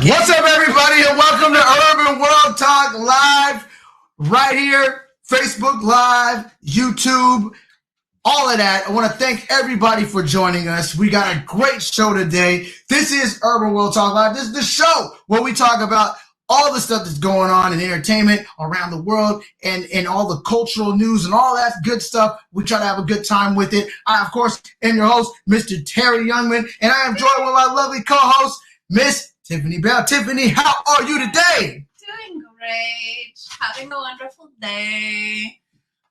What's up, everybody, and welcome to Urban World Talk Live, right here, Facebook Live, YouTube, all of that. I want to thank everybody for joining us. We got a great show today. This is Urban World Talk Live. This is the show where we talk about all the stuff that's going on in entertainment around the world and all the cultural news and all that good stuff. We try to have a good time with it. I, of course, am your host, Mr. Terry Youngman, and I am joined with my lovely co-host, Miss Tiffany Bell. Tiffany, how are you today? Doing great. Having a wonderful day.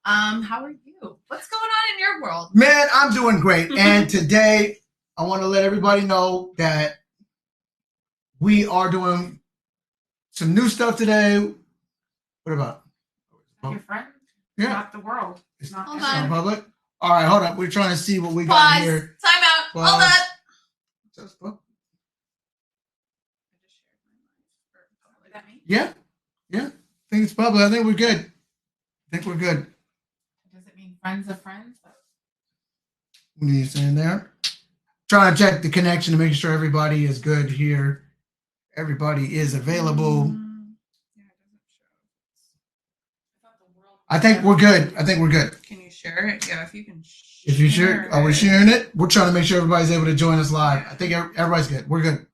How are you? What's going on in your world? Man, I'm doing great. And today, I want to let everybody know that we are doing some new stuff today. What about? Your friend? Yeah. Not the world. It's Hold not on. public. All right, hold up. We're trying to see what we got Pause. here. Time out. Pause. Hold up. Just look. Is that me? Yeah. I think it's public. I think we're good. Does it mean friends of friends? What are you saying there? Trying to check the connection to make sure everybody is good here. Everybody is available. Yeah, it doesn't show. I thought the world. I think we're good. Can you share it? Yeah, if you can. If you sure, are we sharing it? We're trying to make sure everybody's able to join us live. I think everybody's good. We're good.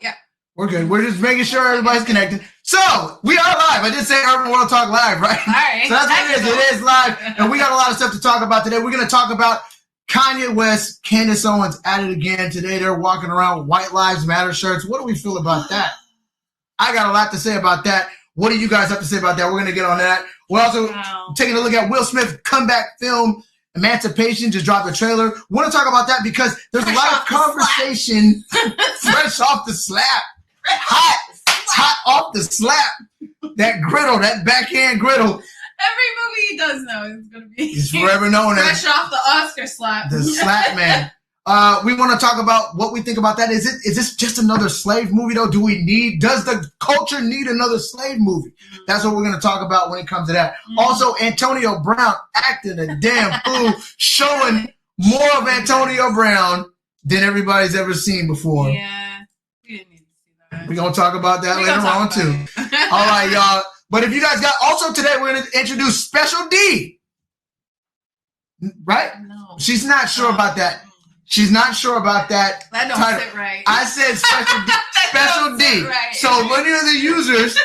Yeah. We're good. We're just making sure everybody's connected. So, we are live. I did say Urban World Talk Live, right? All right. So that's what it is. It is live. And we got a lot of stuff to talk about today. We're going to talk about Kanye West, Candice Owens at it again. Today they're walking around with White Lives Matter shirts. What do we feel about that? I got a lot to say about that. What do you guys have to say about that? We're going to get on that. We're also taking a look at Will Smith's comeback film, Emancipation, just dropped a trailer. We want to talk about that because there's a lot of conversation fresh off the slap. Hot off the slap. That griddle, that backhand griddle. Every movie he does now is going to be. He's forever known as fresh off the Oscar slap. the slap man. We want to talk about what we think about that. Is this just another slave movie though? Does the culture need another slave movie? That's what we're going to talk about when it comes to that. Also, Antonio Brown acting a damn fool, showing more of Antonio Brown than everybody's ever seen before. Yeah, we didn't need to see that. We're going to talk about that later on too. All right, y'all. But if you guys got, also today we're going to introduce Special D. Right? No. She's not sure about that. She's not sure about that. That don't title. sit right. I said Special D. Special D. Right. So when any of the users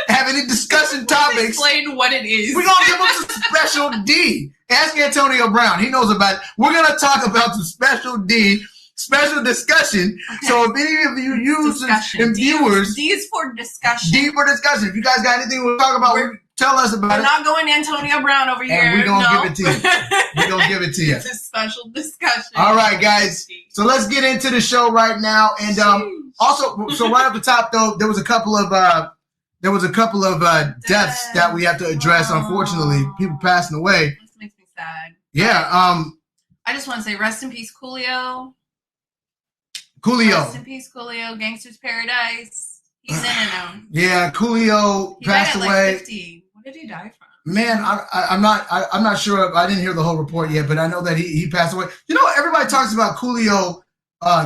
have any discussion topics, Explain what it is. we're going to give them some Special D. Ask Antonio Brown. He knows about it. We're going to talk about some Special D, special discussion. Okay. So if any of you users and viewers, D is for discussion. D for discussion. If you guys got anything we'll talk about, tell us about We're it. not going Antonio Brown over here. And we're going to no. give it to you. We're going to give it to you. It's a special discussion. All right, guys. So let's get into the show right now. And also, so right off the top, though, there was a couple of deaths that we have to address. Unfortunately, people passing away. This makes me sad. Yeah. I just want to say rest in peace, Coolio. Coolio. Rest in peace, Coolio. Gangster's Paradise. He's in it now. Yeah, Coolio He passed died at away. like 50. What did he die from? Man, I'm not sure. I didn't hear the whole report yet, but I know that he passed away. You know, everybody talks about Coolio,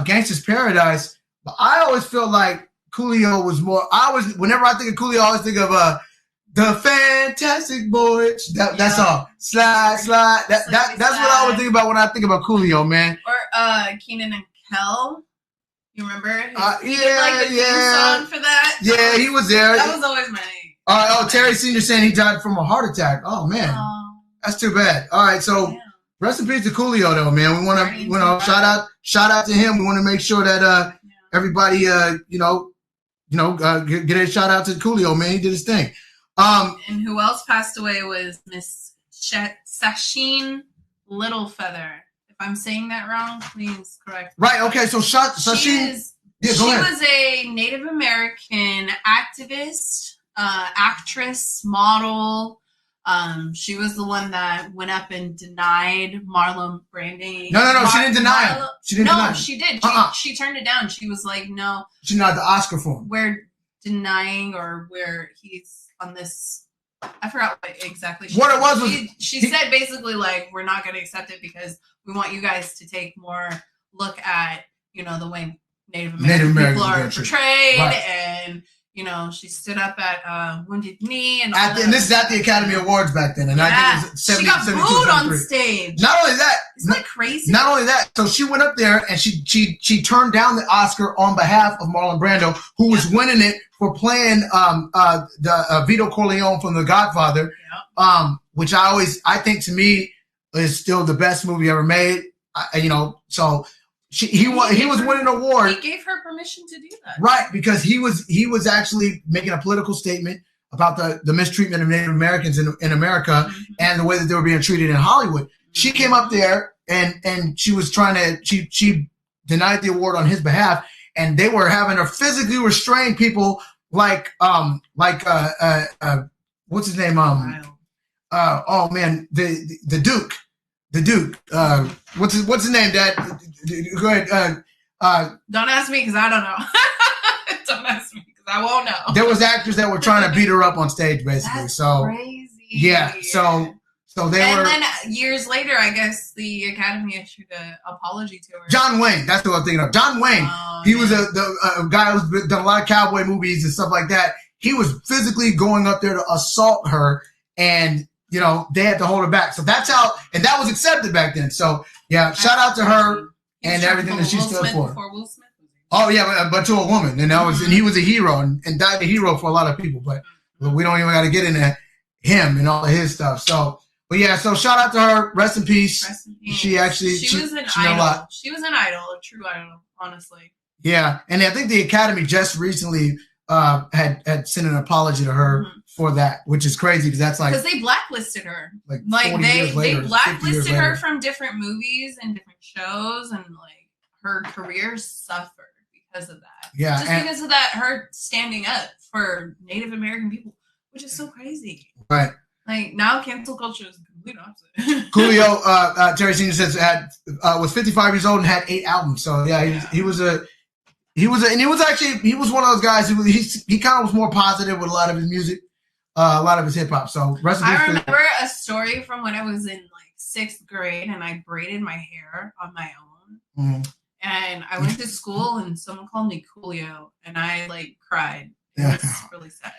Gangster's Paradise, but I always feel like Coolio was more. Whenever I think of Coolio, I always think of the Fantastic Voyage. That song, slide. That's what I always think about when I think about Coolio, man. Or Keenan and Kel. You remember? He did, Yeah, like, the theme song for that. Yeah, he was there. That was always my. Terry Senior saying he died from a heart attack. Oh man, that's too bad. All right, so rest in peace to Coolio, though, man. We want to, shout out to him. We want to make sure that everybody, get a shout out to Coolio, man. He did his thing. And who else passed away was Miss Sasheen Littlefeather. If I'm saying that wrong, please correct me. Right. Okay. So Sasheen. She was a Native American activist, actress, model. She was the one that went up and denied Marlon Brando. No, she didn't deny him. She didn't deny him. She did. She turned it down. She was like, no. She denied the Oscar for him. We're denying, or where he's on this. I forgot what exactly she what said. it was. She said basically like, we're not going to accept it because we want you guys to take more look at, the way Native American people are Americans portrayed, right. and she stood up at Wounded Knee, and and this is at the Academy Awards back then, and yeah. I think it was 70, she got 72, booed 73. on stage. Not only that, isn't that crazy? Not only that, so she went up there and she turned down the Oscar on behalf of Marlon Brando, who was winning it for playing the Vito Corleone from The Godfather, which I think to me is still the best movie ever made. So he was winning an award. He gave her permission to do that, right? Because he was actually making a political statement about the mistreatment of Native Americans in America and the way that they were being treated in Hollywood. She came up there and she was trying to she denied the award on his behalf, and they were having her physically restrain people like what's his name oh man the Duke. What's his name, Dad? Go ahead. Don't ask me because I don't know. Don't ask me because I won't know. There was actors that were trying to beat her up on stage, basically. That's so crazy. Yeah. So they were. And then years later, I guess the Academy issued an apology to her. John Wayne. That's what I'm thinking of. John Wayne. He was a guy who's done a lot of cowboy movies and stuff like that. He was physically going up there to assault her, and they had to hold her back. So that's how, and that was accepted back then. So yeah, shout out to her and everything that she stood for. Will Smith. Oh yeah, but to a woman, and and he was a hero and died a hero for a lot of people. But we don't even got to get into him and all of his stuff. So, but yeah, so shout out to her. Rest in peace. Rest in peace. She was an idol. She was an idol, a true idol, honestly. Yeah, and I think the Academy just recently had sent an apology to her for that, which is crazy because that's like because they blacklisted her. Like they blacklisted her from different movies and different shows, and like her career suffered because of that. Yeah, just because of that, her standing up for Native American people, which is so crazy. Right. Like now, cancel culture is the complete opposite. Coolio, Terry Senior says was 55 years old and had 8 albums. So yeah, he was one of those guys who he kind of was more positive with a lot of his music, a lot of his hip hop. So I remember a story from when I was in like 6th grade and I braided my hair on my own. Mm-hmm. And I went to school and someone called me Coolio and I like cried. It was really sad.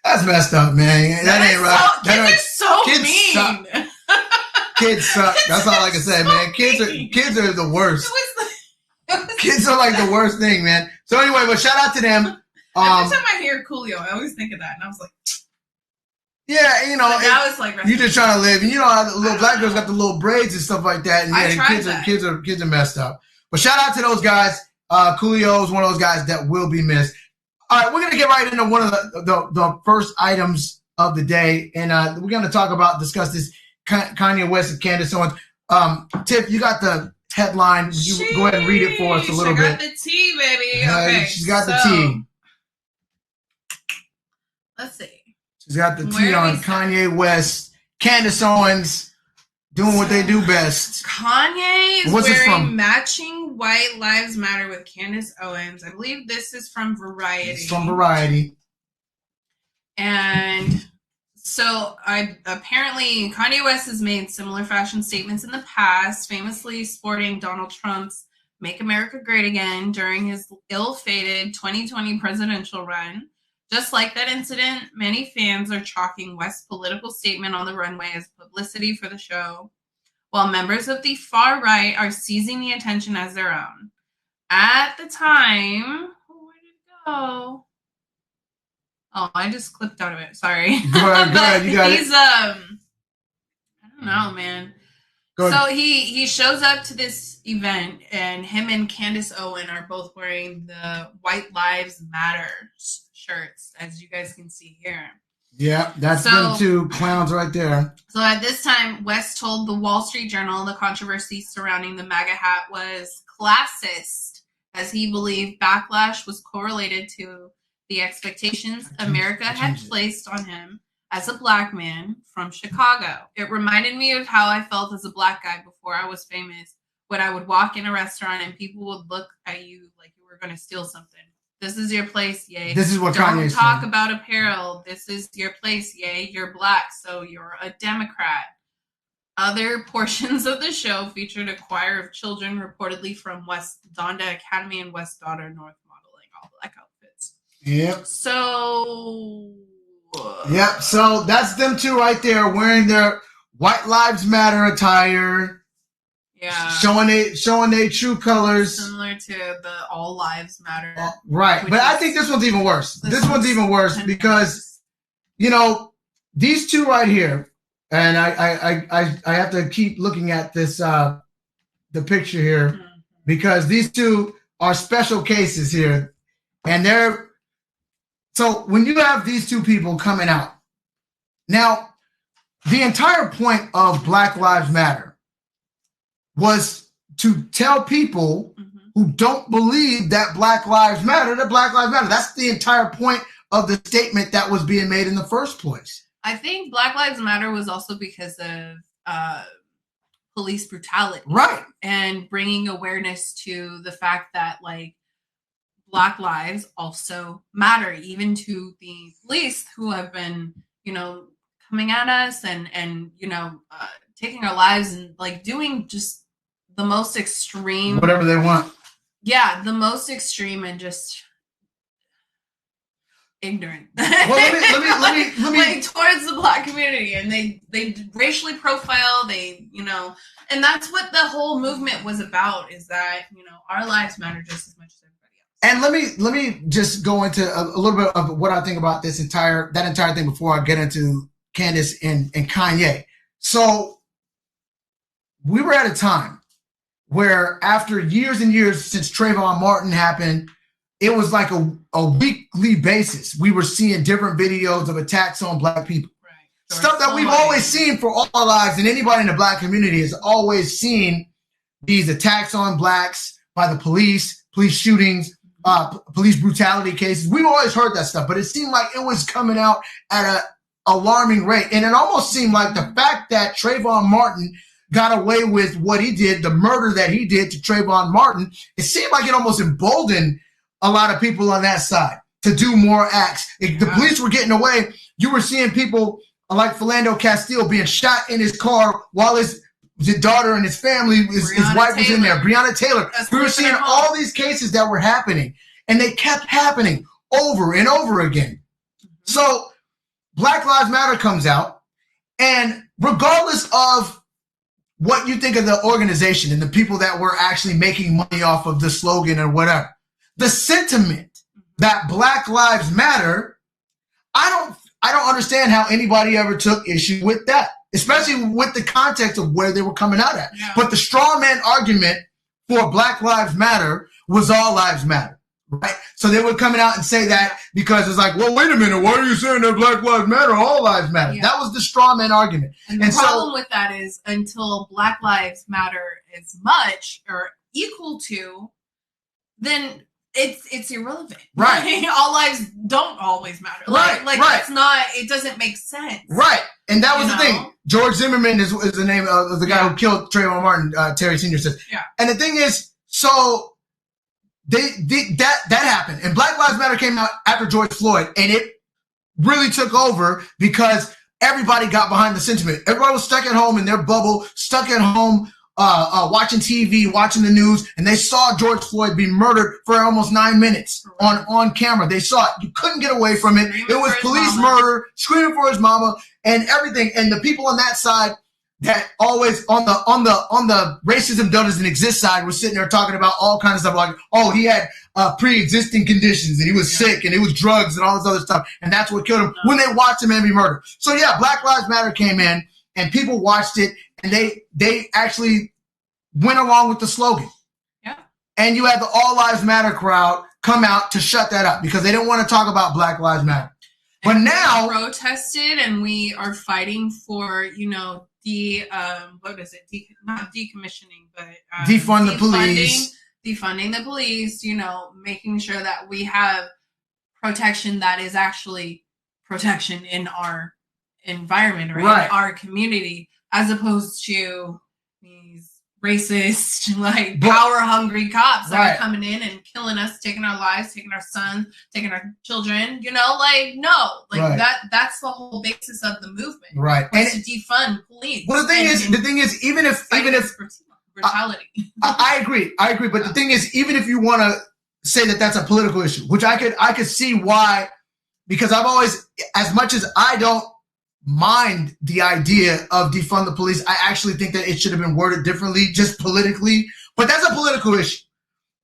That's messed up, man. That ain't right. Kids are so mean. Suck. Kids suck. That's all I can say, man. Kids are the worst. Kids are like the worst thing, man. So anyway, but shout out to them. Every time I hear Coolio, I always think of that, and I was like, yeah, now it's like you just trying to live. And how the little black girls got the little braids and stuff like that, and kids are messed up. But shout out to those guys. Coolio is one of those guys that will be missed. All right, we're gonna get right into one of the first items of the day, and we're gonna discuss this Kanye West and Candice Owens. Tiff, you got the headline. You go ahead and read it for us a little bit. I got the tea, baby. Okay, she's got the tea. Let's see. She's got the tea on Kanye West, Candice Owens doing what they do best. Kanye is wearing matching White Lives Matter with Candice Owens. I believe this is from Variety. It's from Variety. And so apparently Kanye West has made similar fashion statements in the past, famously sporting Donald Trump's Make America Great Again during his ill-fated 2020 presidential run. Just like that incident, many fans are chalking West's political statement on the runway as publicity for the show, while members of the far right are seizing the attention as their own. At the time, where did it go? Oh, I just clipped out of it. Sorry. Go ahead. You got it. I don't know, man. So he shows up to this event, and him and Candice Owen are both wearing the White Lives Matter shirts, as you guys can see here. Yeah, that's them two clowns right there. So at this time, West told the Wall Street Journal the controversy surrounding the MAGA hat was classist, as he believed backlash was correlated to the expectations America had placed on him as a black man from Chicago. It reminded me of how I felt as a black guy before I was famous, when I would walk in a restaurant and people would look at you like you were going to steal something. This is your place, yay. This is what Kanye said. Don't talk about apparel. This is your place, yay. You're black, so you're a Democrat. Other portions of the show featured a choir of children, reportedly from West Donda Academy and West Daughter North, modeling all black outfits. Yep. So. Yep. So that's them two right there wearing their White Lives Matter attire. Yeah. Showing their true colors. Similar to the All Lives Matter. Right. But I think this one's even worse. This one's even worse because, these two right here, and I have to keep looking at this the picture here because these two are special cases here, and so when you have these two people coming out now, the entire point of Black Lives Matter was to tell people who don't believe that Black Lives Matter that Black Lives Matter. That's the entire point of the statement that was being made in the first place. I think Black Lives Matter was also because of police brutality. Right. And bringing awareness to the fact that, like, Black lives also matter, even to the police who have been, coming at us and taking our lives and, like, doing just the most extreme. Whatever they want. Yeah, the most extreme and just ignorant. Well, let me like, towards the Black community, and they racially profile, and that's what the whole movement was about, is that, our lives matter just as much as everybody else. And let me just go into a little bit of what I think about that entire thing before I get into Candice and Kanye. So we were at a time where, after years and years since Trayvon Martin happened, it was like a weekly basis. We were seeing different videos of attacks on Black people. Right. Stuff that we've always seen for all our lives, and anybody in the Black community has always seen these attacks on Blacks by the police shootings, police brutality cases. We've always heard that stuff, but it seemed like it was coming out at an alarming rate. And it almost seemed like the fact that Trayvon Martin got away with what he did, the murder that he did to Trayvon Martin, it seemed like it almost emboldened a lot of people on that side to do more acts. If the police were getting away, you were seeing people like Philando Castile being shot in his car while his daughter and his family, his wife was in there. Breonna Taylor. We were seeing all these cases that were happening, and they kept happening over and over again. So Black Lives Matter comes out, and regardless of what you think of the organization and the people that were actually making money off of the slogan or whatever, the sentiment that Black Lives Matter, I don't understand how anybody ever took issue with that, especially with the context of where they were coming out at. Yeah. But the straw man argument for Black Lives Matter was all lives matter, right? So they were coming out and say that because it's like, well, wait a minute, why are you saying that Black Lives Matter, all lives matter? Yeah. That was the straw man argument. And the problem with that is, until Black Lives Matter as much or equal to, then it's irrelevant. Right. All lives don't always matter. Right. Like right. It's not, it doesn't make sense. Right. And that was the thing. George Zimmerman is the name of the guy who killed Trayvon Martin, Terry Sr. says. Yeah. And the thing is, so that happened. And Black Lives Matter came out after George Floyd, and it really took over because everybody got behind the sentiment. Everybody was stuck at home in their bubble, stuck at home, watching TV, watching the news, and they saw George Floyd be murdered for almost 9 minutes on camera. They saw it. You couldn't get away from it. It was police murder, screaming for his mama, and everything. And the people on that side that always on the racism doesn't exist side were sitting there talking about all kinds of stuff like, oh, he had pre-existing conditions and he was sick and it was drugs and all this other stuff, and that's what killed him when they watched him be murdered. So yeah, Black Lives Matter came in and people watched it, and they actually went along with the slogan. Yeah. And you had the All Lives Matter crowd come out to shut that up because they didn't want to talk about Black Lives Matter. But now we protested, and we are fighting for, the what is it? Not decommissioning, but defund the police. Defunding the police, making sure that we have protection that is actually protection in our environment or in our community, as opposed to these racist, like power-hungry cops that Right. are coming in and killing us, taking our lives, taking our sons, taking our children. You know, like no, like Right. that's the whole basis of the movement, Right. was And to defund police. well, the thing is, even if brutality. I agree, but the thing is, even if you want to say that that's a political issue, which I could see why, because I've always, as much as I don't mind the idea of defund the police, I actually think that it should have been worded differently, just politically. But that's a political issue,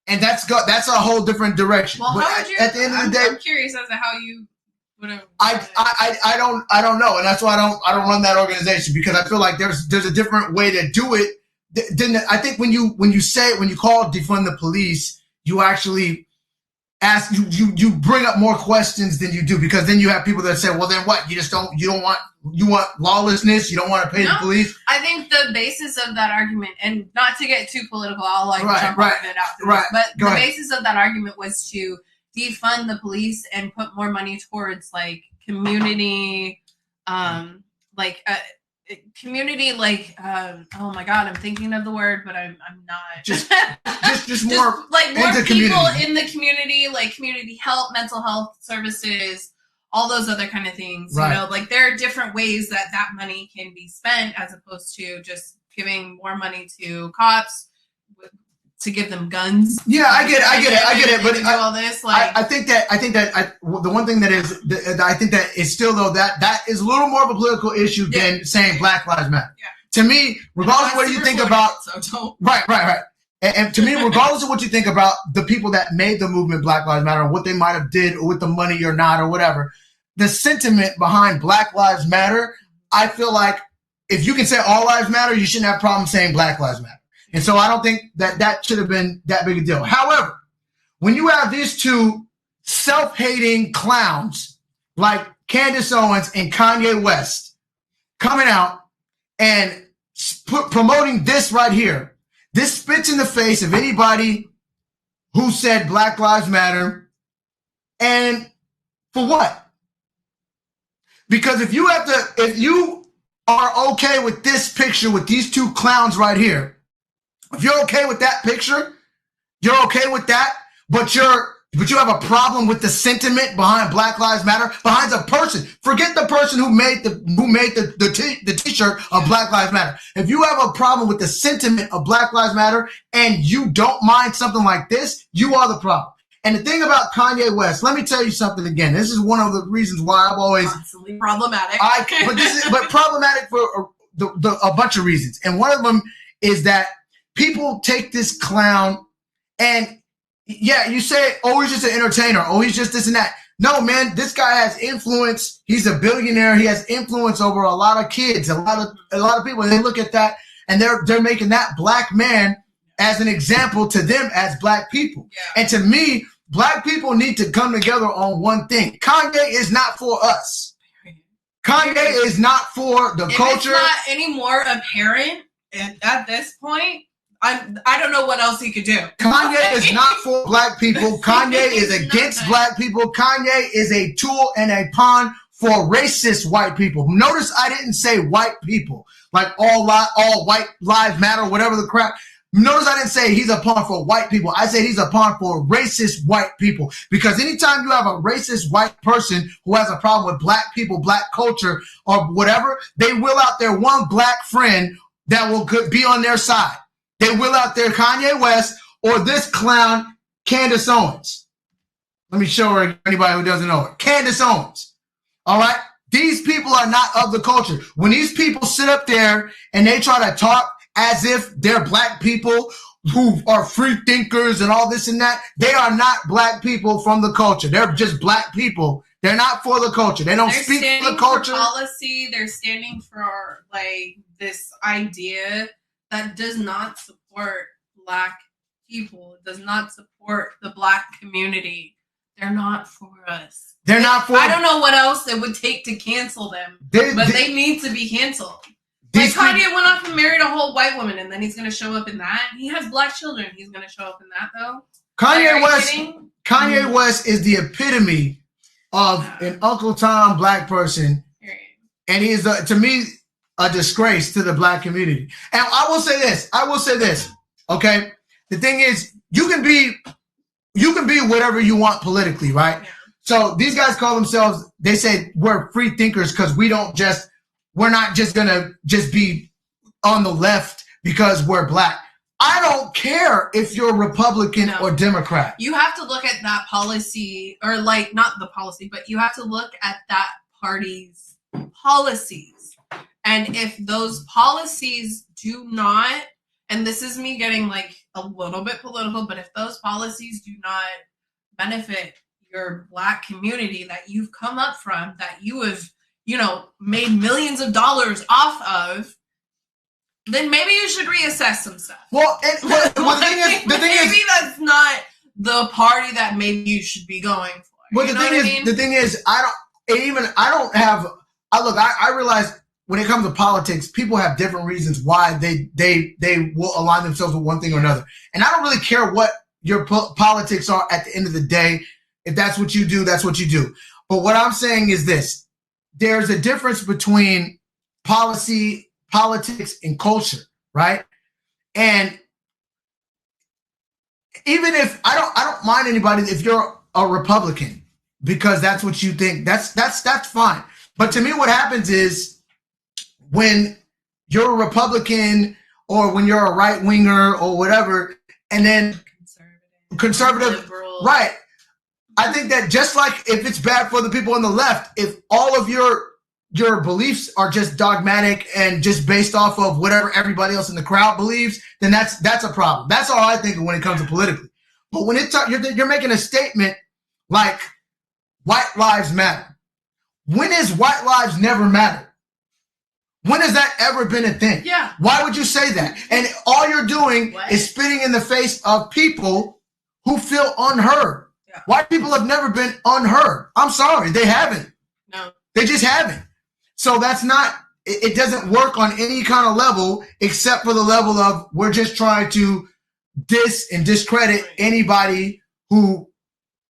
and that's a whole different direction. Well, but how would you? At the end of the day, I'm curious as to how you would have. I don't know, and that's why I don't run that organization, because I feel like there's a different way to do it. Then I think when you call defund the police, you actually ask you bring up more questions than you do, because then you have people that say, well, then what? You want lawlessness? You don't want to pay the police? I think the basis of that argument, and not to get too political, I'll jump off it after this, but the basis of that argument was to defund the police and put more money towards like community, community, oh my god, I'm thinking of the word, but I'm not. Just more like more people in the community, like community help, mental health services, all those other kind of things. Right. You know, like there are different ways that money can be spent, as opposed to just giving more money to cops to give them guns. Yeah, I get it. But all this, I think that the one thing that is, I think that is still, though, that is a little more of a political issue than saying Black Lives Matter. Yeah. To me, regardless of what you think about, right. And to me, regardless of what you think about the people that made the movement Black Lives Matter, and what they might have did with the money or not or whatever, the sentiment behind Black Lives Matter, I feel like if you can say all lives matter, you shouldn't have a problem saying Black Lives Matter. And so I don't think that should have been that big a deal. However, when you have these two self-hating clowns like Candice Owens and Kanye West coming out and promoting this right here, this spits in the face of anybody who said Black Lives Matter. And for what? Because if you are okay with this picture with these two clowns right here, if you're okay with that picture, you're okay with that, but you have a problem with the sentiment behind Black Lives Matter, behind a person. Forget the person who made the t-shirt of Black Lives Matter. If you have a problem with the sentiment of Black Lives Matter and you don't mind something like this, you are the problem. And the thing about Kanye West, let me tell you something again. This is one of the reasons why I've always constantly problematic. But problematic for a bunch of reasons. And one of them is that people take this clown and, yeah, you say, oh, he's just an entertainer. Oh, he's just this and that. No, man, this guy has influence. He's a billionaire. He has influence over a lot of kids, a lot of people. And they look at that and they're making that black man as an example to them as black people. Yeah. And to me, black people need to come together on one thing. Kanye is not for us. Kanye is not for the culture. It's not any more apparent at this point. I don't know what else he could do. Kanye is not for black people. Kanye is against black people. Kanye is a tool and a pawn for racist white people. Notice I didn't say white people, like all white lives matter, whatever the crap. Notice I didn't say he's a pawn for white people. I said he's a pawn for racist white people. Because anytime you have a racist white person who has a problem with black people, black culture, or whatever, they will out their one black friend that will be on their side. They will out there Kanye West or this clown, Candice Owens. Let me show her, anybody who doesn't know her. Candice Owens. All right? These people are not of the culture. When these people sit up there and they try to talk as if they're black people who are free thinkers and all this and that, they are not black people from the culture. They're just black people. They're not for the culture. They don't speak for the culture. For policy. They're standing for like this idea that does not support black people. It does not support the black community. They're not for us. They're not for. I don't know what else it would take to cancel them, but they need to be canceled. Like Kanye went off and married a whole white woman, and then he's going to show up in that. He has black children. He's going to show up in that, though. Kanye West is the epitome of an Uncle Tom black person, and he is to me. a disgrace to the black community. And I will say this. Okay. The thing is, you can be whatever you want politically, right? Yeah. So these guys call themselves, they say we're free thinkers because we're not just gonna just be on the left because we're black. I don't care if you're Republican or Democrat. You have to look at that policy, or like not the policy, but you have to look at that party's policies. And if those policies do not, and this is me getting like a little bit political, but if those policies do not benefit your black community that you've come up from, that you have, made millions of dollars off of, then maybe you should reassess some stuff. Well, the thing is, maybe that's not the party that maybe you should be going for. But the thing is, I realize when it comes to politics, people have different reasons why they will align themselves with one thing or another. And I don't really care what your politics are at the end of the day. If that's what you do, that's what you do. But what I'm saying is this: there's a difference between politics and culture, right? And even if I don't mind anybody if you're a Republican because that's what you think, that's fine. But to me, what happens is when you're a Republican or when you're a right winger or whatever, and then conservative, liberal. Right? I think that just like if it's bad for the people on the left, if all of your beliefs are just dogmatic and just based off of whatever everybody else in the crowd believes, then that's a problem. That's all I think of when it comes to politically. But when you're making a statement like white lives matter. When is white lives never matter? When has that ever been a thing? Yeah. Why would you say that? And all you're doing is spitting in the face of people who feel unheard. Yeah. White people have never been unheard. I'm sorry, they haven't. No. They just haven't. So that's not, it doesn't work on any kind of level except for the level of we're just trying to diss and discredit anybody who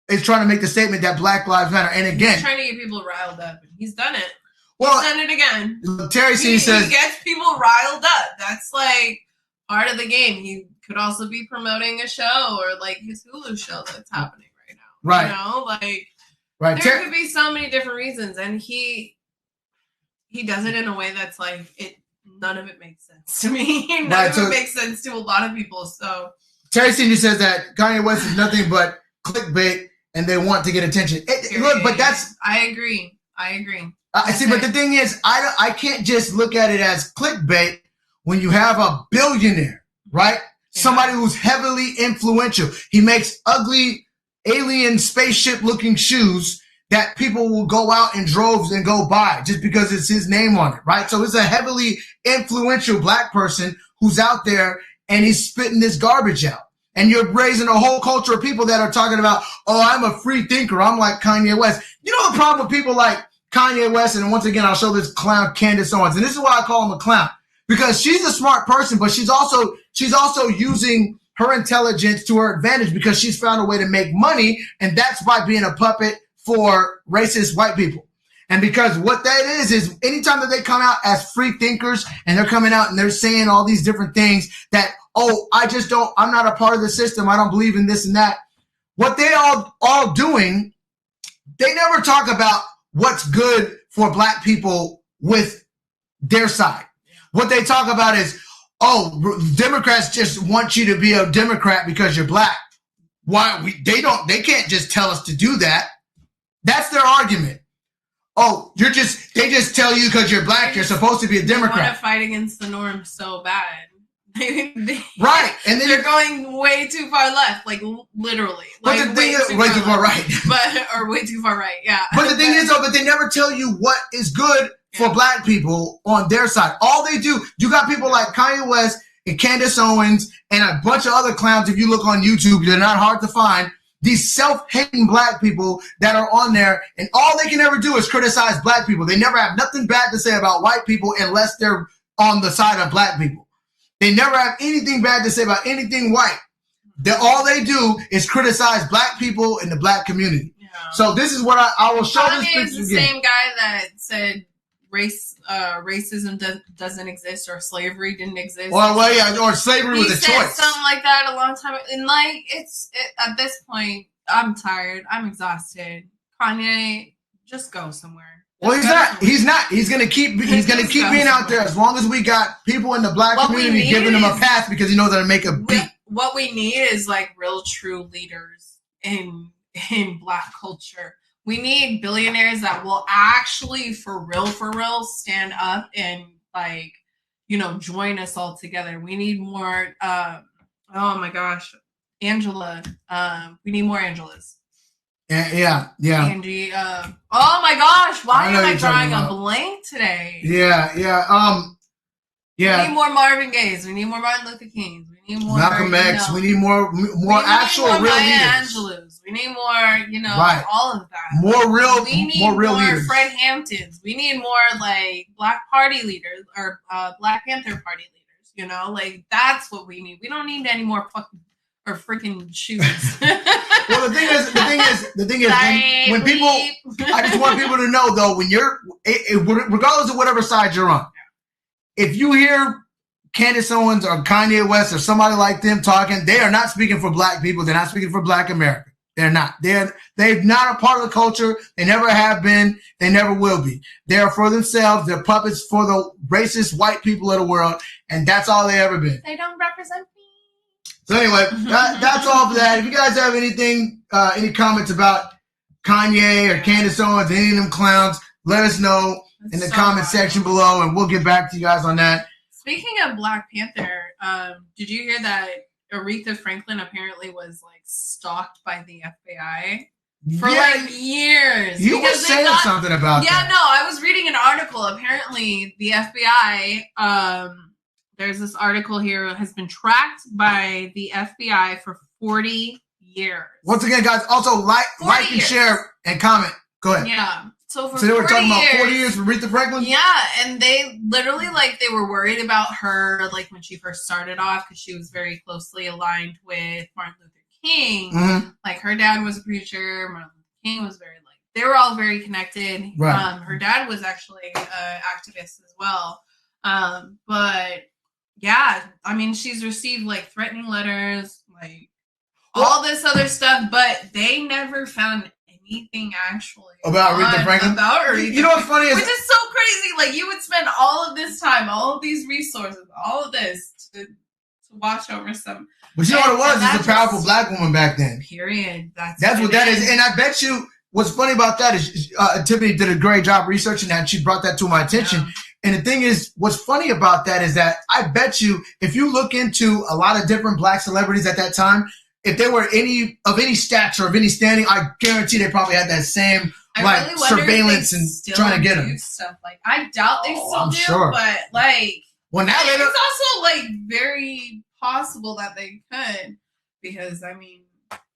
is trying to make the statement that Black Lives Matter. And again, he's trying to get people riled up. He's done it. Well, he's done it again. Terry C says he gets people riled up. That's like part of the game. He could also be promoting a show or like his Hulu show that's happening right now. Right. Right. There could be so many different reasons, and he does it in a way that's like none of it makes sense to me. None of it makes sense to a lot of people. So Terry Senior says that Kanye West is nothing but clickbait, and they want to get attention. Look, but that's I agree. See, but the thing is, I can't just look at it as clickbait when you have a billionaire, right? Yeah. Somebody who's heavily influential. He makes ugly alien spaceship looking shoes that people will go out in droves and go buy just because it's his name on it, right? So it's a heavily influential black person who's out there and he's spitting this garbage out. And you're raising a whole culture of people that are talking about, oh, I'm a free thinker. I'm like Kanye West. You know the problem with people like Kanye West, and once again, I'll show this clown Candice Owens. And this is why I call him a clown. Because she's a smart person, but she's also using her intelligence to her advantage because she's found a way to make money, and that's by being a puppet for racist white people. And because what that is anytime that they come out as free thinkers and they're coming out and they're saying all these different things that, oh, I'm not a part of the system. I don't believe in this and that. What they all doing, they never talk about what's good for black people with their side. What they talk about is, oh, Democrats just want you to be a Democrat because you're black. Why they can't just tell us to do that. That's their argument. Oh, they just tell you because you're black, you're supposed to be a Democrat. They want to fight against the norm so bad. Right. And then they're going way too far left, like literally. But the thing is, way too far right. Or way too far right, yeah. But the thing is, though, they never tell you what is good for black people on their side. All they do, you got people like Kanye West and Candice Owens and a bunch of other clowns. If you look on YouTube, they're not hard to find. These self-hating black people that are on there, and all they can ever do is criticize black people. They never have nothing bad to say about white people unless they're on the side of black people. They never have anything bad to say about anything white. All they do is criticize black people in the black community. Yeah. So this is what I will show this picture again. Kanye is the same guy that said racism doesn't exist or slavery didn't exist. Or slavery was a choice. Something like that a long time ago. And like at this point, I'm tired. I'm exhausted. Kanye, just go somewhere. Well, he's not. He's gonna keep being out there as long as we got people in the black community giving him a pass because he knows how to make a beat. What we need is like real, true leaders in black culture. We need billionaires that will actually, for real, stand up and like, join us all together. We need more. Oh my gosh, Angela. We need more Angelas. Yeah. Angie. Oh my gosh, why am I drawing a blank today? Yeah. We need more Marvin Gayes. We need more Martin Luther Kings. We need more Malcolm X. We need more actual real leaders. Angelus. We need more, all of that. More real. We need more real leaders. Fred Hamptons. We need more like Black Party leaders or Black Panther Party leaders. Like that's what we need. We don't need any more fucking or freaking shoes. Well, the thing is, when people, I just want people to know though, when you're, regardless of whatever side you're on, if you hear Candice Owens or Kanye West or somebody like them talking, they are not speaking for black people. They're not speaking for black America. They're not. They're not a part of the culture. They never have been. They never will be. They are for themselves. They're puppets for the racist white people of the world, and that's all they ever been. They don't represent me. So anyway, that's all for that. If you guys have anything, any comments about Kanye or Candice Owens, any of them clowns, let us know in the comment section below, and we'll get back to you guys on that. Speaking of Black Panther, did you hear that Aretha Franklin apparently was like stalked by the FBI for like years? You were saying something about that. Yeah, no, I was reading an article. Apparently, the FBI, there's this article here, has been tracked by the FBI for 40 years. Once again, guys, also like and share and comment. Go ahead. Yeah. So they were talking about 40 years for Aretha Franklin? Yeah, and they literally, they were worried about her, when she first started off, because she was very closely aligned with Martin Luther King. Mm-hmm. Her dad was a preacher, Martin Luther King was very, they were all very connected. Right. Her dad was actually an activist as well. But, yeah, I mean, she's received, threatening letters, all this other stuff, but they never found anything actually about Aretha Franklin. You know what's funny is, which is so crazy. You would spend all of this time, all of these resources, all of this to watch over some. But you know what it was? It's a powerful black woman back then. Period. That's what that is. And I bet you what's funny about that is Tiffany did a great job researching that. And she brought that to my attention. Yeah. And the thing is, what's funny about that is that I bet you if you look into a lot of different black celebrities at that time, if they were of any stature, of any standing, I guarantee they probably had that same really surveillance and trying to get them. Stuff I doubt they still I'm do, sure. But well, now it's also very possible that they could, because I mean,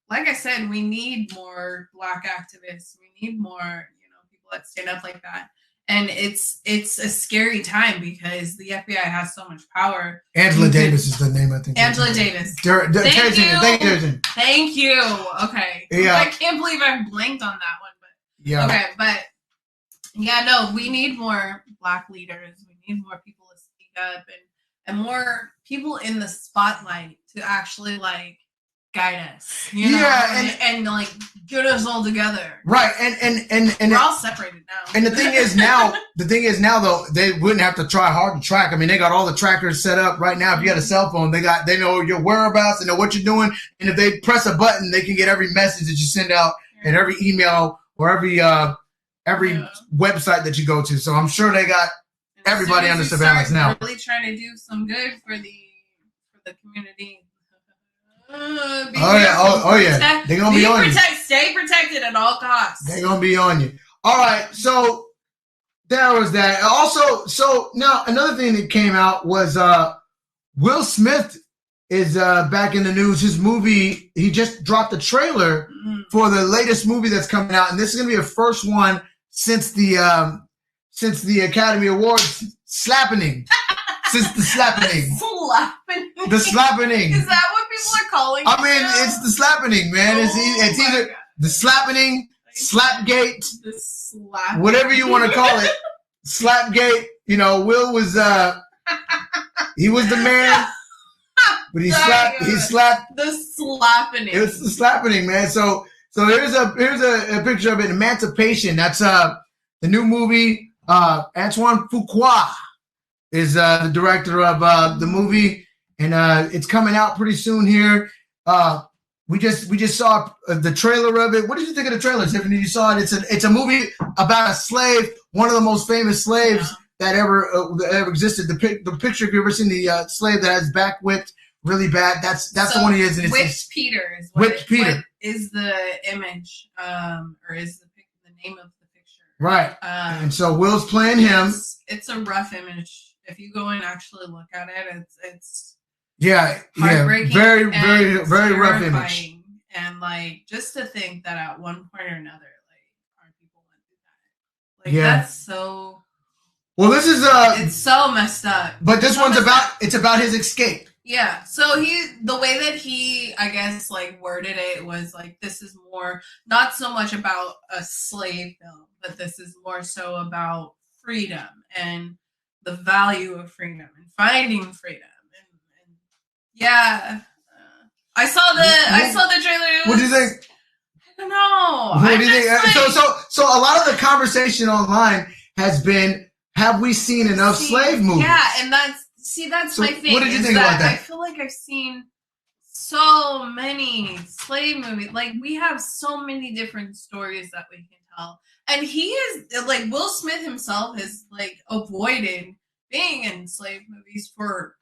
like I said, we need more black activists. We need more, people that stand up like that. And it's a scary time because the FBI has so much power. Angela Davis is the name, I think. Angela Davis. Thank you. Okay. Yeah. I can't believe I blanked on that one. But yeah. Okay, but yeah, no, we need more black leaders. We need more people to speak up and more people in the spotlight to actually guide us, and get us all together. Right. And we're all separated now. And the thing is now though, they wouldn't have to try hard to track. I mean, they got all the trackers set up right now. If you got a cell phone, they know your whereabouts, they know what you're doing. And if they press a button, they can get every message that you send out and every email or every website that you go to. So I'm sure they got everybody under surveillance now. Really trying to do some good for the community. Yeah. They're gonna be on you. Stay protected at all costs. They're gonna be on you. All right, so there was that. Also, so now another thing that came out was Will Smith is back in the news. His movie, he just dropped a trailer for the latest movie that's coming out, and this is gonna be the first one since the Academy Awards slappening. Since the slappening. The slappening. Is that what people are calling it? I mean, it's the slappening, man. It's either the slappening, slapgate, whatever you want to call it. Slapgate. You know, Will was he was the man, but he slapped the slapping. It was the slapping, man. So here's a picture of it. Emancipation. That's the new movie. Antoine Fuqua is the director of the movie, and it's coming out pretty soon here. We just saw the trailer of it. What did you think of the trailer, Tiffany? You saw it. It's a movie about a slave, one of the most famous slaves that ever existed. The picture, if you've ever seen the slave that has back whipped really bad, that's the one he is. And Whipped Peter is Whipped Peter. What is the image, or is the name of the picture? Right. And so Will's playing him. It's a rough image. If you go and actually look at it, it's heartbreaking, very rough image. And like, just to think that at one point or another, like, our people went through that. Like, that's so. Well, this is it's so messed up. But this one's about his escape. Yeah. So the way that he, I guess, like, worded it was like, this is more not so much about a slave film, but this is more so about freedom and the value of freedom and finding freedom. And yeah, I saw the trailer. What do you think? I don't know. What do you think? Like, so a lot of the conversation online has been, have we seen enough slave movies? Yeah, and that's my thing. What did you think about that? I feel like I've seen so many slave movies. Like, we have so many different stories that we can tell. And he is, like, Will Smith himself has, like, avoided being in slave movies for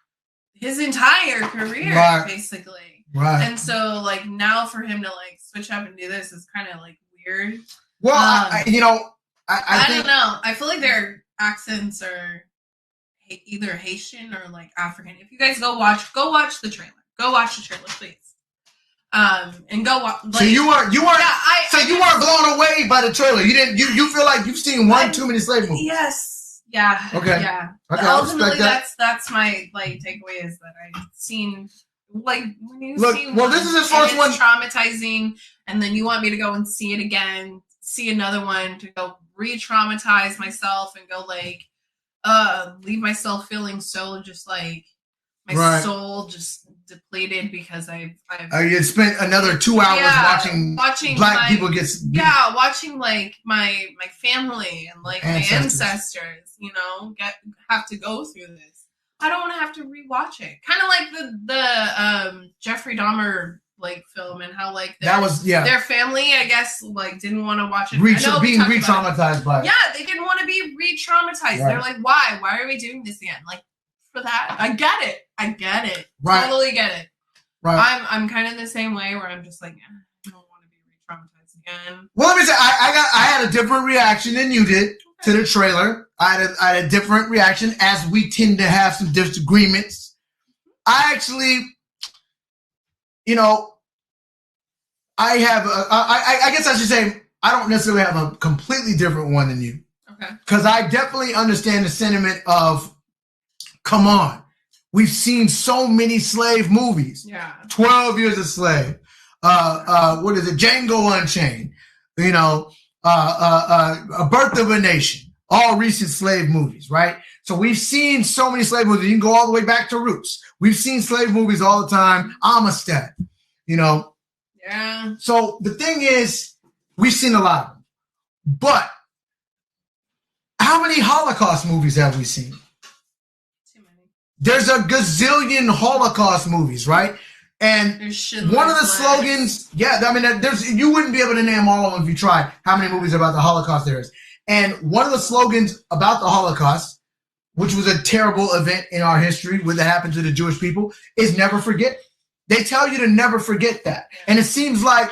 his entire career, basically. Right. And so, like, now for him to, like, switch up and do this is kind of, like, weird. Well, I don't know. I feel like their accents are either Haitian or, like, African. If you guys go watch the trailer. Go watch the trailer, please. And go watch. Like, so you weren't blown away by the trailer. You feel like you've seen too many slave movies. Yes. Yeah. Okay. Yeah. Okay. Ultimately, that's my, like, takeaway is that I've seen, like, when you see one, this is his first one. Traumatizing, and then you want me to go and see it again, see another one to go re-traumatize myself and go, like, leave myself feeling so just like my soul just depleted because I've you spent another 2 hours watching black people get watching like my family and like my ancestors, you know, have to go through this. I don't want to have to rewatch it. Kind of like the Jeffrey Dahmer like film and how like their family, I guess, like didn't want to watch it. Being re-traumatized by it. Yeah, they didn't want to be re-traumatized. They're like, why are we doing this again? Like, for that, I get it. Right. Totally get it. Right. I'm kind of the same way where I'm just like, I don't want to be re-traumatized again. Well, let me say, I had a different reaction than you did to the trailer. I had a different reaction, as we tend to have some disagreements. I actually, you know, I guess I should say I don't necessarily have a completely different one than you. Okay. Because I definitely understand the sentiment of, come on, we've seen so many slave movies. Yeah. 12 Years a Slave. What is it? Django Unchained. You know, A Birth of a Nation. All recent slave movies, right? So we've seen so many slave movies. You can go all the way back to Roots. We've seen slave movies all the time. Amistad, you know. Yeah. So the thing is, we've seen a lot of them. But how many Holocaust movies have we seen? Too many. There's a gazillion Holocaust movies, right? And one of the slogans, you wouldn't be able to name all of them if you tried how many movies about the Holocaust there is. And one of the slogans about the Holocaust, which was a terrible event in our history that happened to the Jewish people, is never forget. They tell you to never forget that. And it seems like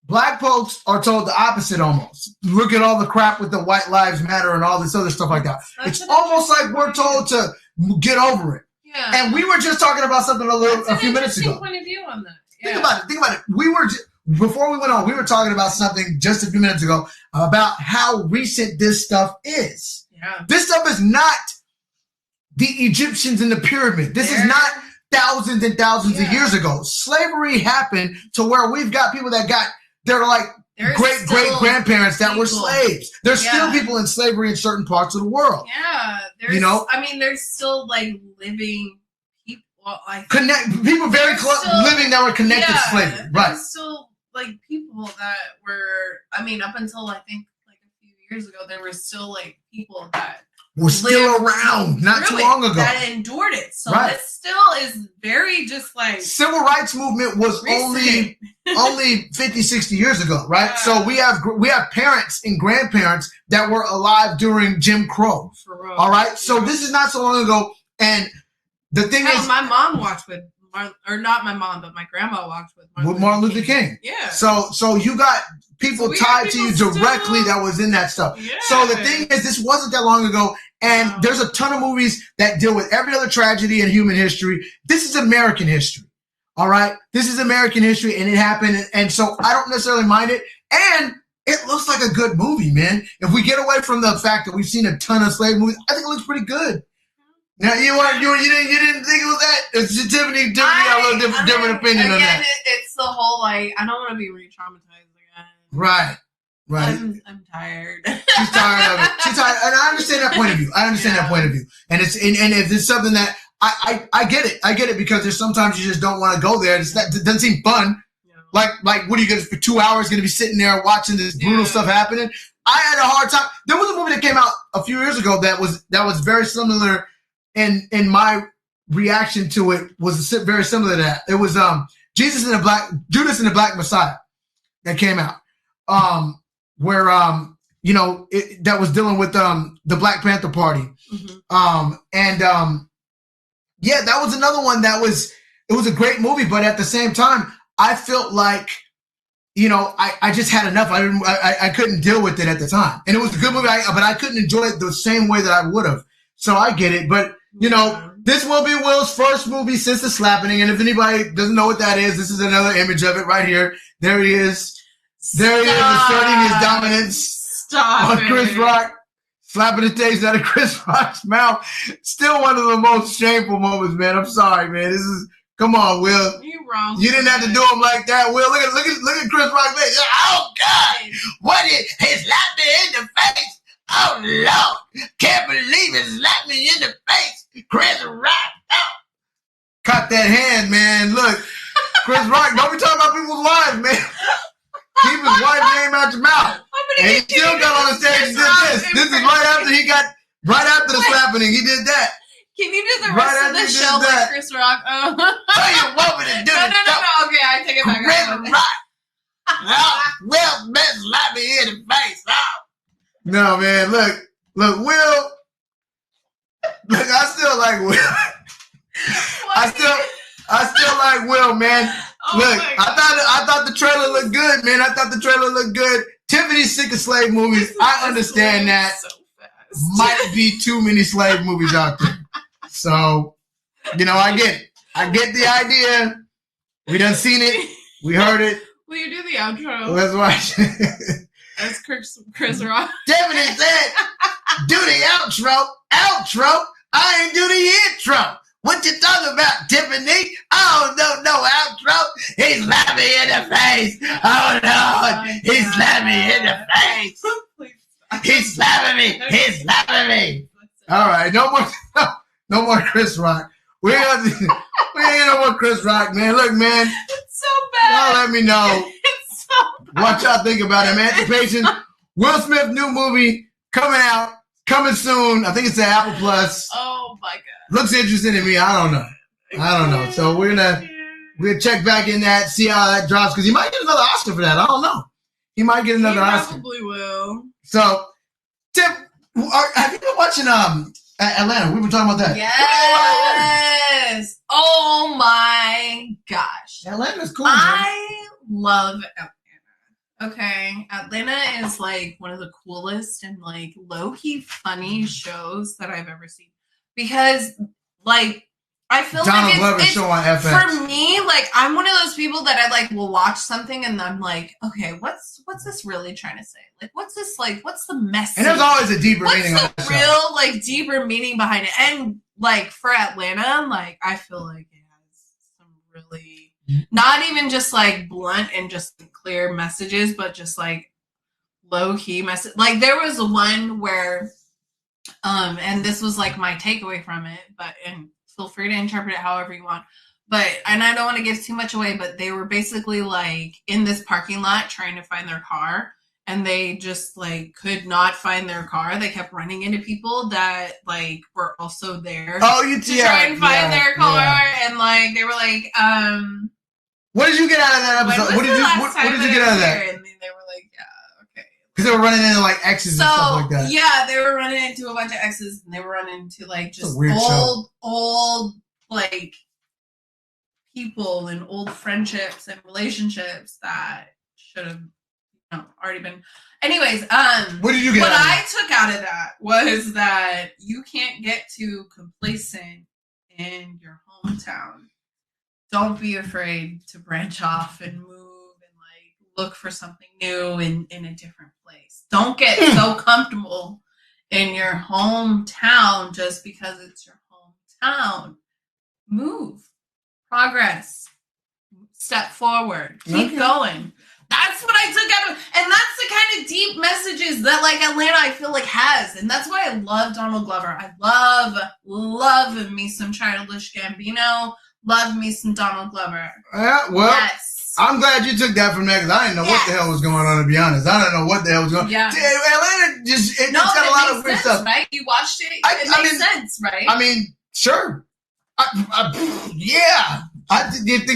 black folks are told the opposite almost. Look at all the crap with the White Lives Matter and all this other stuff like that. It's almost like we're told to get over it. Yeah. And we were just talking about something a few minutes ago. Point of view on that. Yeah. Think about it. Before we went on, we were talking about something just a few minutes ago about how recent this stuff is. Yeah. This stuff is not the Egyptians in the pyramid. This is not thousands and thousands of years ago. Slavery happened to where we've got people they're like great-great-grandparents that were slaves. There's still people in slavery in certain parts of the world. Yeah. There's still, like, living people. People very close living that were connected to slavery. Right. There's still, like, people that were, up until, I think, like, a few years ago, there were still, like, people that were still around not too long ago. That endured it. So it still is very just like... Civil rights movement was only 50, 60 years ago, right? Yeah. So we have parents and grandparents that were alive during Jim Crow. All right? So this is not so long ago. And the thing is... My mom walked with... Or not my mom, but my grandma walked with Martin Luther King. Yeah. So you got people tied to you directly that was in that stuff. Yeah. So the thing is, this wasn't that long ago, and there's a ton of movies that deal with every other tragedy in human history. This is American history. All right? This is American history, and it happened, and so I don't necessarily mind it. And it looks like a good movie, man. If we get away from the fact that we've seen a ton of slave movies, I think it looks pretty good. Now you didn't think it was that? It's Tiffany. I have a different opinion on that. It's the whole like I don't want to be re-traumatized again. Right. I'm tired. She's tired of it. She's tired, and I understand that point of view. And if it's something that I get it. I get it because there's sometimes you just don't want to go there. It doesn't seem fun. Yeah. Like what are you gonna for 2 hours gonna be sitting there watching this brutal stuff happening? I had a hard time. There was a movie that came out a few years ago that was very similar. And my reaction to it was very similar to that. It was Judas and the Black Messiah that came out, where that was dealing with the Black Panther Party, that was another one that was a great movie, but at the same time, I felt like I just had enough. I couldn't deal with it at the time, and it was a good movie, but I couldn't enjoy it the same way that I would have. So I get it, but. This will be Will's first movie since the slapping. And if anybody doesn't know what that is, this is another image of it right here. There he is. There he is asserting his dominance on Chris Rock. Slapping the taste out of Chris Rock's mouth. Still one of the most shameful moments, man. I'm sorry, man. Come on, Will. You're wrong. You didn't have to do him like that, Will. Look at Chris Rock's face. Oh, God. He slapped me in the face. Oh, Lord. Can't believe it slapped me in the face. Chris Rock. Oh. Cut that hand, man. Look. Chris Rock, don't be talking about people's lives, man. Keep his wife's name out your mouth. And he still got on the stage and did this. This is right after the slapping. He did that. Can you do the rest of the show with Chris Rock? Oh. You want me to do No. Okay, I take it back. Chris Rock. Will slap me in the face. Oh. No, man. Look, Will. Look, I still like Will. I still like Will, man. Look, I thought the trailer looked good, man. I thought the trailer looked good. Tiffany's sick of slave movies. I understand that. So fast. Might be too many slave movies out there. So, I get it. I get the idea. We done seen it. We heard it. Will you do the outro? Let's watch it. That's Chris Rock. Tiffany said, do the outro. Outro? I ain't do the intro. What you talking about, Tiffany? Oh, no, outro. He slapped me in the face. Oh, no. He slapped me in the face. He's slapping me. He's slapping me. All right. No more Chris Rock. We ain't no more Chris Rock, man. Look, man. It's so bad. Y'all let me know. It's so bad. What y'all think about Emancipation. Will Smith new movie coming soon. I think it's at Apple Plus. Oh my God. Looks interesting to me. I don't know. So we're gonna check back in that, see how that drops, because he might get another Oscar for that. I don't know. He might get another Oscar. He probably will. So, Tim, have you been watching Atlanta? We were talking about that. Yes. Oh my gosh. Atlanta's cool. I love Atlanta. Okay, Atlanta is like one of the coolest and like low-key funny shows that I've ever seen. Because like I feel Donald like Glover's show on FX. For me, like I'm one of those people that I like will watch something and I'm like, okay, what's this really trying to say? Like what's this like? What's the message? And there's always a deeper meaning. What's the real like deeper meaning behind it? And like for Atlanta, like I feel like it has some really not even just like blunt and just clear messages, but just like low key message. Like there was one where, and this was like my takeaway from it, but and feel free to interpret it however you want. But and I don't want to give too much away, but they were basically like in this parking lot trying to find their car, and they just like could not find their car. They kept running into people that like were also there to try and find their car, and like they were like, what did you get out of that episode? What did you get out of that? And they were like, yeah, okay. Because they were running into like exes and stuff like that. Yeah, they were running into a bunch of exes, and they were running into like just old like people and old friendships and relationships that should have already been. Anyways, what did you get? What I took out of that was that you can't get too complacent in your hometown. Don't be afraid to branch off and move and like look for something new in a different place. Don't get so comfortable in your hometown just because it's your hometown. Move. Progress. Step forward. Keep going. That's what I took out of, and that's the kind of deep messages that like Atlanta I feel like has, and that's why I love Donald Glover. I love me some Childish Gambino. Love me some Donald Glover. Yeah, well, yes. I'm glad you took that from there because I didn't know what the hell was going on. To be honest, I don't know what the hell was going on. Yeah. Atlanta just it's got a lot of weird stuff. Right? You watched it. It makes sense, right? I mean, sure. Yeah. I think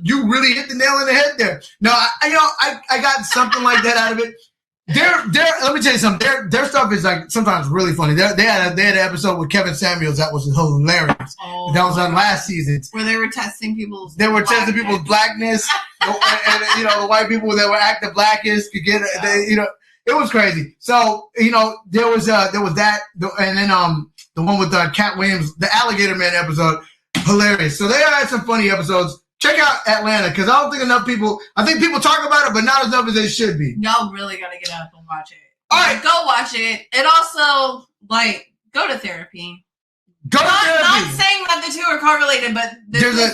you really hit the nail on the head there. No, I got something like that out of it. Let me tell you something. Their stuff is like sometimes really funny. They had an episode with Kevin Samuels that was hilarious. Oh, that was on last season. Where they were testing people's blackness, and the white people that were acting blackest could get it was crazy. So there was that, and then the one with Cat Williams, the Alligator Man episode. Hilarious. So they had some funny episodes. Check out Atlanta because I don't think enough people. I think people talk about it, but not as enough as they should be. Y'all really gotta get up and watch it. All right, go watch it. And also, like, go to therapy. Not saying that the two are correlated, but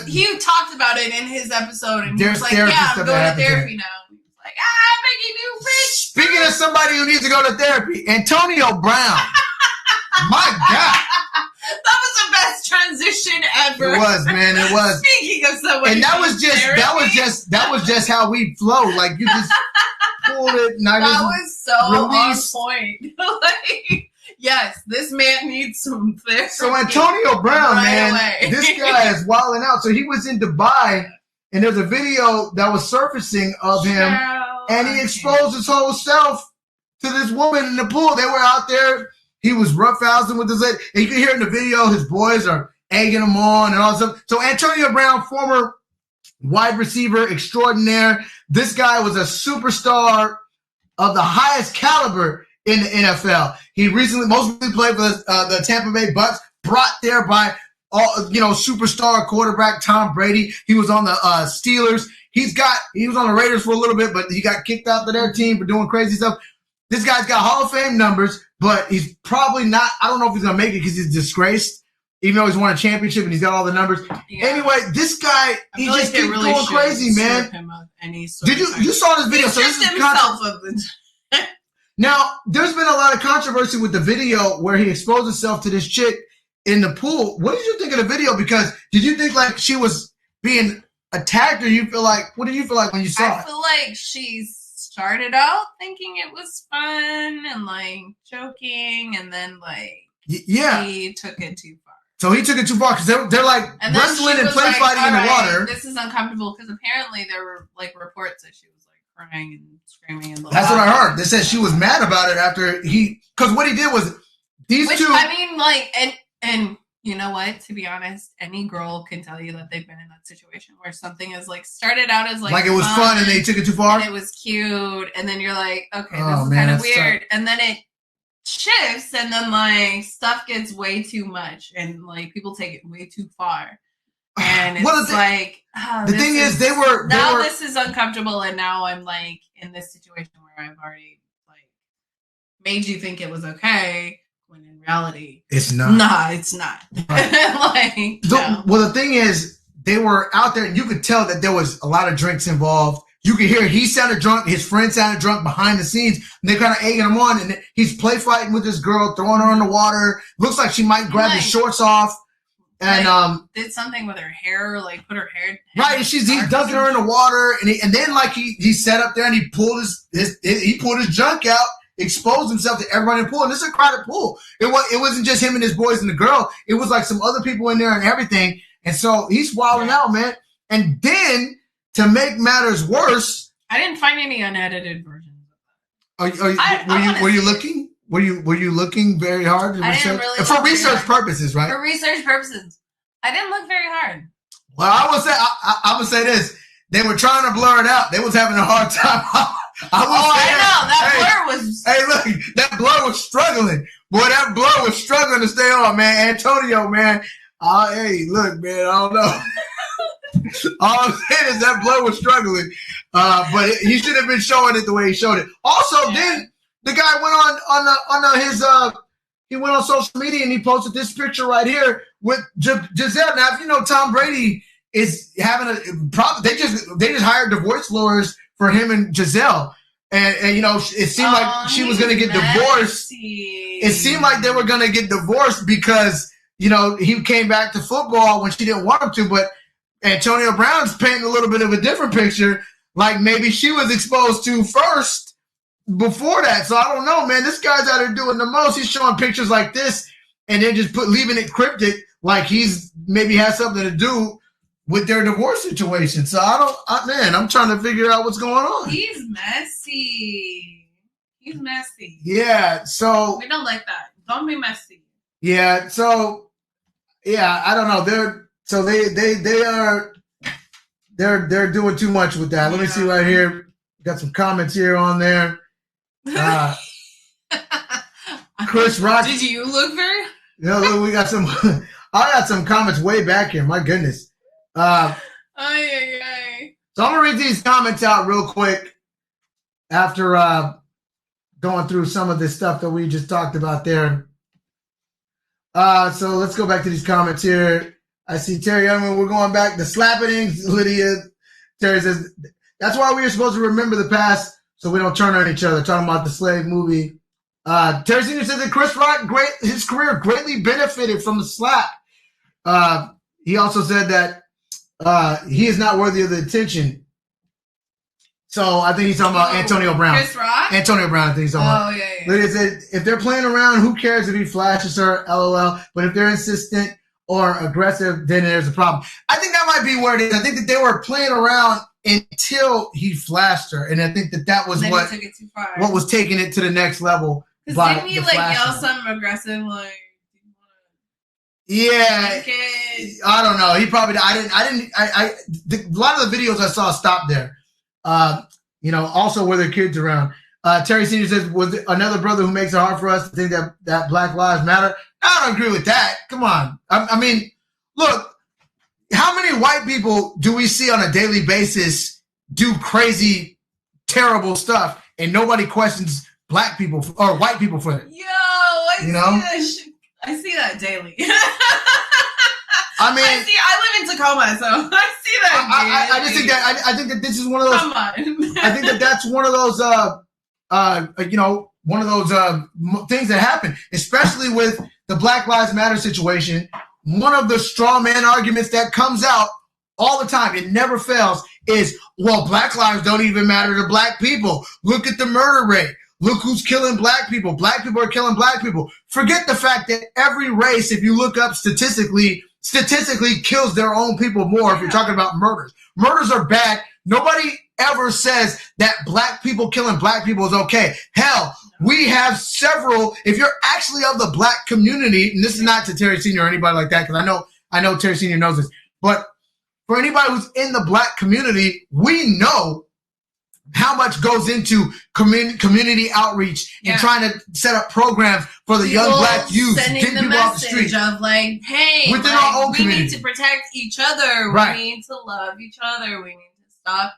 he talked about it in his episode, and he was like, "Yeah, I'm going to therapy now." He was like, making you rich. Speaking of somebody who needs to go to therapy, Antonio Brown. My God. That was the best transition ever. It was, man. It was. Speaking of somebody, and that was just how we flow. Like you just pulled it. And that was so on point. Like, yes, this man needs some therapy. So Antonio Brown, this guy is wilding out. So he was in Dubai, and there's a video that was surfacing of him, and he exposed his whole self to this woman in the pool. They were out there. He was roughhousing with this lady. And you can hear in the video his boys are egging him on and all that stuff. So Antonio Brown, former wide receiver extraordinaire. This guy was a superstar of the highest caliber in the NFL. He mostly played for the Tampa Bay Bucks, brought there by superstar quarterback Tom Brady. He was on the Steelers. He was on the Raiders for a little bit, but he got kicked out of their team for doing crazy stuff. This guy's got Hall of Fame numbers, but he's probably not. I don't know if he's going to make it because he's disgraced, even though he's won a championship and he's got all the numbers. Yeah. Anyway, this guy, he just keeps really going crazy, man. Did you saw this video? So this is Now, there's been a lot of controversy with the video where he exposed himself to this chick in the pool. What did you think of the video? Because did you think like she was being attacked, or what did you feel like when you saw it? I feel like she's started out thinking it was fun and like joking, and then like he took it too far. So he took it too far because they're like wrestling and play fighting in the water. This is uncomfortable because apparently there were like reports that she was like crying and screaming and. That's what I heard. They said she was mad about it after because what he did was these two. I mean, like and. You know what? To be honest, any girl can tell you that they've been in that situation where something is like started out as like it was fun and they took it too far. And it was cute, and then you're like, okay, this is kind of weird, and then it shifts, and then like stuff gets way too much, and like people take it way too far, and it's the thing is they were this is uncomfortable, and now I'm like in this situation where I've already like made you think it was okay. When in reality, it's not. Nah, it's not. Right. Well, the thing is, they were out there, and you could tell that there was a lot of drinks involved. You can hear he sounded drunk, his friend sounded drunk behind the scenes, and they're kind of egging him on, and he's play fighting with this girl, throwing her in the water. Looks like she might grab his shorts off. And did something with her hair, like put her hair right, and he's dunking her in the water, and then like he sat up there and he pulled his junk out, exposed himself to everybody in the pool, and this is a crowded pool. It wasn't just him and his boys and the girl. It was like some other people in there and everything. And so he's wilding out, man. And then to make matters worse, I didn't find any unedited versions were you looking? Were you looking very hard? I didn't really for research purposes, right? For research purposes, I didn't look very hard. Well, I would say this: they were trying to blur it out. They was having a hard time. I know that blur was. Hey, look, that blur was struggling. Boy, that blur was struggling to stay on, man. Antonio, man. Hey, look, man. I don't know. All I'm saying is that blur was struggling, but he should have been showing it the way he showed it. Also, then the guy went he went on social media and he posted this picture right here with Giselle. Now, if you know, Tom Brady is having a problem. They just hired divorce lawyers for him and Giselle, and you know, it seemed like she was going to get divorced. It seemed like they were going to get divorced because you know he came back to football when she didn't want him to, but Antonio Brown's painting a little bit of a different picture, like maybe she was exposed to first before that. So I don't know, man. This guy's out there doing the most. He's showing pictures like this and then just leaving it cryptic, like he's maybe has something to do with their divorce situation. So I'm trying to figure out what's going on. He's messy. Yeah. So we don't like that. Don't be messy. Yeah. So yeah, I don't know. They're doing too much with that. Let me see right here. Got some comments here on there. Chris Rock. Did you look very? Look, we got some. I got some comments way back here. My goodness. So I'm gonna read these comments out real quick after going through some of this stuff that we just talked about there. So let's go back to these comments here. I see Terry Youngman. We're going back to slappings. Lydia. Terry says, that's why we are supposed to remember the past so we don't turn on each other. Talking about the slave movie. Terry Sr. says that Chris Rock, his career greatly benefited from the slap. He also said that he is not worthy of the attention. So I think he's talking about Antonio Brown. Chris Rock? Antonio Brown, I think he's talking about. Yeah. Lydia said, if they're playing around, who cares if he flashes her? LOL. But if they're insistent or aggressive, then there's a problem. I think that might be where it is. I think that they were playing around until he flashed her, and I think that was what took it too far. What was taking it to the next level. Because didn't he yell something aggressive like? Yeah, I don't know. He probably. A lot of the videos I saw stopped there. Also where their kids around. Terry Sr. says, was another brother who makes it hard for us to think that Black Lives Matter. I don't agree with that. Come on. I mean, look, how many white people do we see on a daily basis do crazy, terrible stuff, and nobody questions black people or white people for it? I see that daily. I mean, I live in Tacoma, so I see that. I just think that I think that this is one of those. Come on. I think that's one of those. One of those things that happen, especially with the Black Lives Matter situation. One of the straw man arguments that comes out all the time, it never fails, is, well, Black lives don't even matter to black people. Look at the murder rate. Look who's killing black people. Black people are killing black people. Forget the fact that every race, if you look up statistically kills their own people more if you're talking about murders. Murders are bad. Nobody ever says that black people killing black people is okay. Hell, we have several, if you're actually of the black community, and this is not to Terry Sr. or anybody like that, because I know Terry Sr. knows this, but for anybody who's in the black community, we know how much goes into community outreach and trying to set up programs for the young black youth, sending the message of like, hey, within our own we community. need to protect each other. Right. We need to love each other. We need to stop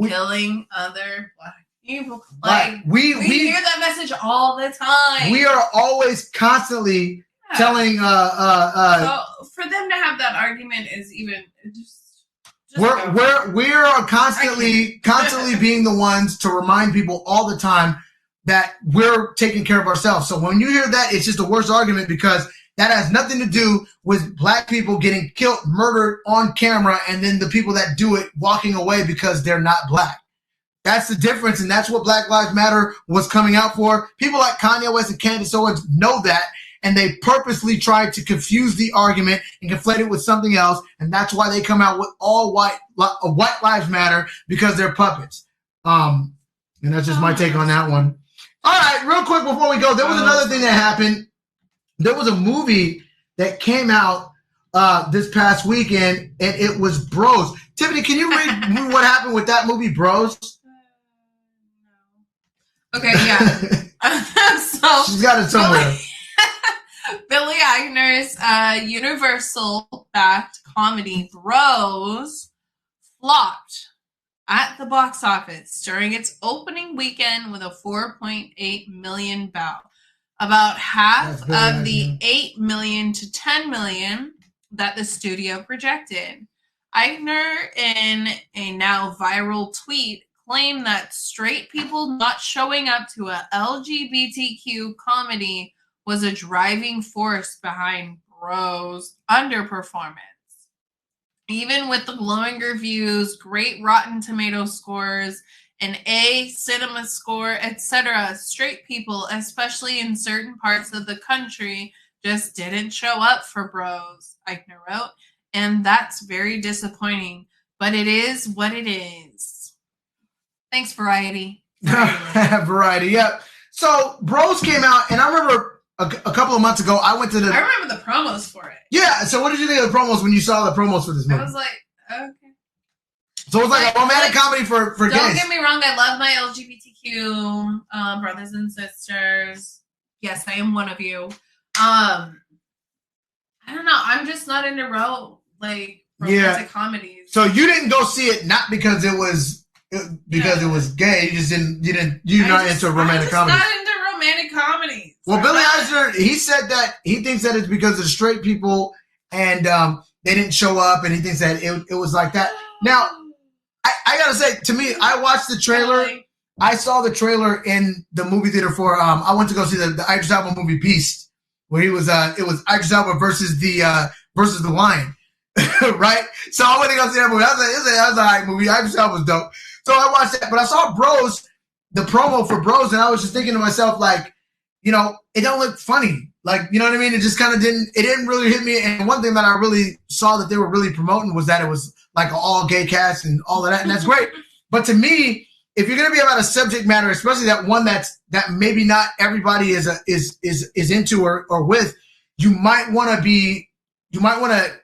killing other black people. Like we hear that message all the time. We are always constantly telling. So for them to have that argument is even We're constantly being the ones to remind people all the time that we're taking care of ourselves. So when you hear that, it's just the worst argument because that has nothing to do with black people getting killed, murdered on camera, and then the people that do it walking away because they're not black. That's the difference, and that's what Black Lives Matter was coming out for. People like Kanye West and Candice Owens know that, and they purposely tried to confuse the argument and conflate it with something else, and that's why they come out with all white lives matter, because they're puppets. And that's just my take on that one. All right, real quick before we go, there was another thing that happened. There was a movie that came out this past weekend, and it was Bros. Tiffany, can you read what happened with that movie, Bros? Okay, yeah. So she's got it somewhere. Billy Eichner's Universal-backed comedy Bros flopped at the box office during its opening weekend with a 4.8 million bow. About half of the 8 million to 10 million that the studio projected. Eichner, in a now viral tweet, claimed that straight people not showing up to a LGBTQ comedy was a driving force behind Bros' underperformance. Even with the glowing reviews, great Rotten Tomato scores, an A cinema score, etc., straight people, especially in certain parts of the country, just didn't show up for Bros, Eichner wrote, and that's very disappointing, but it is what it is. Thanks, Variety. Variety, yep. So Bros came out, and I remember a couple of months ago, I remember the promos for it. Yeah, so what did you think of the promos when you saw the promos for this movie? I was like, okay. So it was like a romantic comedy for gays. Don't get me wrong, I love my LGBTQ brothers and sisters. Yes, I am one of you. I don't know. I'm just not into romantic comedies. So you didn't go see it not because it was gay. You're not into romantic comedies. I'm not into romantic comedies. Well, Billy Eichner, he said that he thinks that it's because of the straight people and they didn't show up, and he thinks that it was like that. Now, I gotta say, to me, I watched the trailer. I saw the trailer in the movie theater for. I went to go see the Idris Elba movie Beast, where it was Idris Elba versus the Lion, right? So I went to go see that movie. That was a hype movie. Idris Elba was dope. So I watched that, but I saw Bros, the promo for Bros, and I was just thinking to myself, like, it don't look funny. Like, you know what I mean? It just kind of didn't really hit me. And one thing that I really saw that they were really promoting was that it was like an all gay cast and all of that. And that's great. But to me, if you're going to be about a subject matter, especially that one that maybe not everybody is into or with, you might want to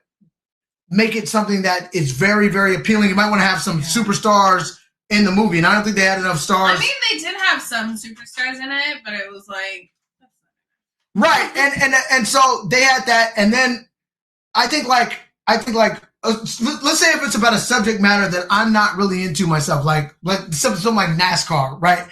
make it something that is very, very appealing. You might want to have some superstars in the movie. And I don't think they had enough stars. I mean, they did have some superstars in it, but it was like, right, and so they had that, and then I think like let's say if it's about a subject matter that I'm not really into myself, like something like NASCAR, right?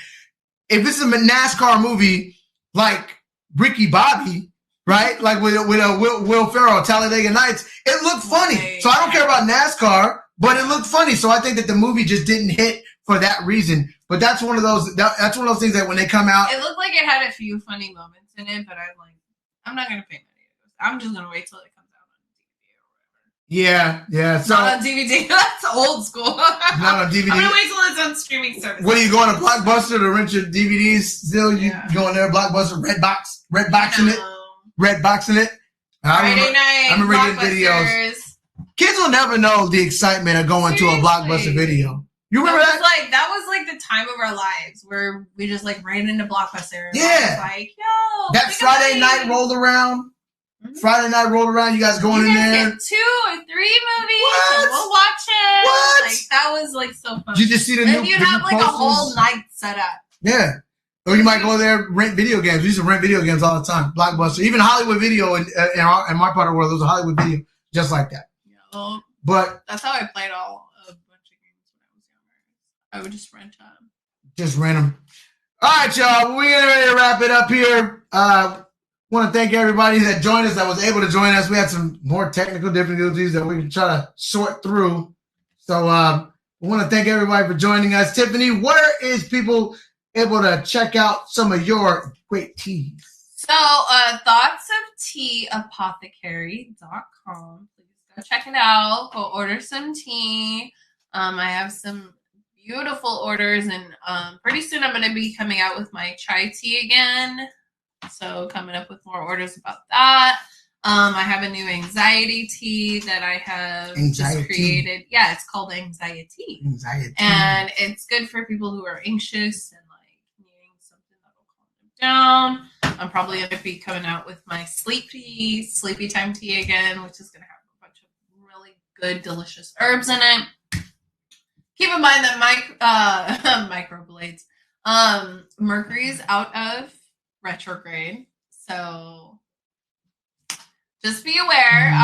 If this is a NASCAR movie like Ricky Bobby, right, like with Will Ferrell, Talladega Nights, it looked funny. So I don't care about NASCAR, but it looked funny. So I think that the movie just didn't hit for that reason. But that's one of those things that when they come out, it looked like it had a few funny moments in it, but I'm not gonna pay money. I'm just gonna wait till it comes out on DVD or whatever. Yeah. So not on DVD. That's old school. Not on DVD. I'm gonna wait till it's on streaming service. What are you going to Blockbuster to rent your DVDs? Still, you going there? Blockbuster, Redboxing it. Friday night. I remember getting videos. Kids will never know the excitement of going to a Blockbuster video. You remember that? That was like the time of our lives where we just like ran into Blockbuster. Yeah. Like, yo. That Friday night rolled around. Mm-hmm. Friday night rolled around. You guys going in there? Get 2 or 3 movies. What? And we'll watch it. What? Like that was like so fun. You just see the new. And you'd have like posters. A whole night set up. Yeah. Or you might go there rent video games. We used to rent video games all the time. Blockbuster, even Hollywood Video in my part of the world, there was a Hollywood Video just like that. Yeah. But that's how I played a bunch of games when I was younger. I would just rent them. Just rent them. All right, y'all. We're getting ready to wrap it up here. Want to thank everybody that joined us, that was able to join us. We had some more technical difficulties that we can try to sort through. So we want to thank everybody for joining us. Tiffany, where is people able to check out some of your great teas? So, thoughtsofteaapothecary.com. Please go check it out. Go order some tea. I have some beautiful orders, and pretty soon I'm going to be coming out with my chai tea again. So, coming up with more orders about that. I have a new anxiety tea that I have just created. Yeah, it's called Anxiety. And it's good for people who are anxious and like needing something that will calm them down. I'm probably going to be coming out with my sleepy time tea again, which is going to have a bunch of really good, delicious herbs in it. Keep in mind that microblades, Mercury's out of retrograde, so just be aware.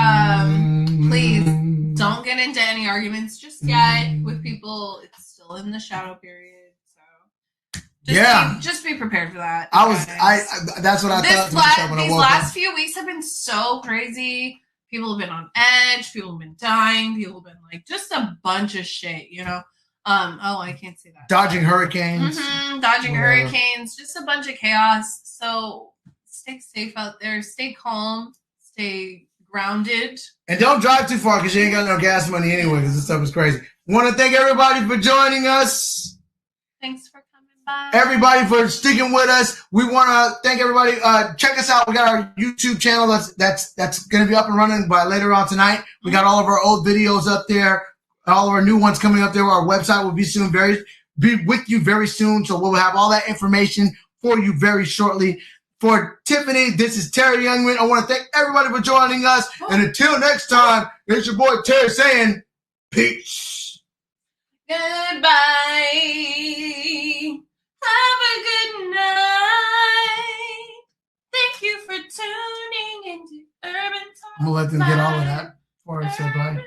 Please don't get into any arguments just yet with people. It's still in the shadow period, so just be prepared for that. That's what I thought. These last few weeks have been so crazy. People have been on edge. People have been dying. People have been like just a bunch of shit, you know. I can't say that. Dodging hurricanes. Hurricanes. Just a bunch of chaos. So stay safe out there. Stay calm. Stay grounded. And don't drive too far because you ain't got no gas money anyway because this stuff is crazy. Want to thank everybody for joining us. Thanks for coming by. Everybody for sticking with us. We want to thank everybody. Check us out. We got our YouTube channel that's going to be up and running by later on tonight. We got all of our old videos up there. All of our new ones coming up there. Our website will be with you very soon. So we'll have all that information for you very shortly. For Tiffany, this is Terry Youngman. I want to thank everybody for joining us. And until next time, it's your boy Terry saying peace. Goodbye. Have a good night. Thank you for tuning into Urban Talk. I'm going to let them get all of that before I say bye.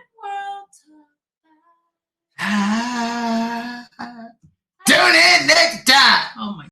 Tune in next time. Oh my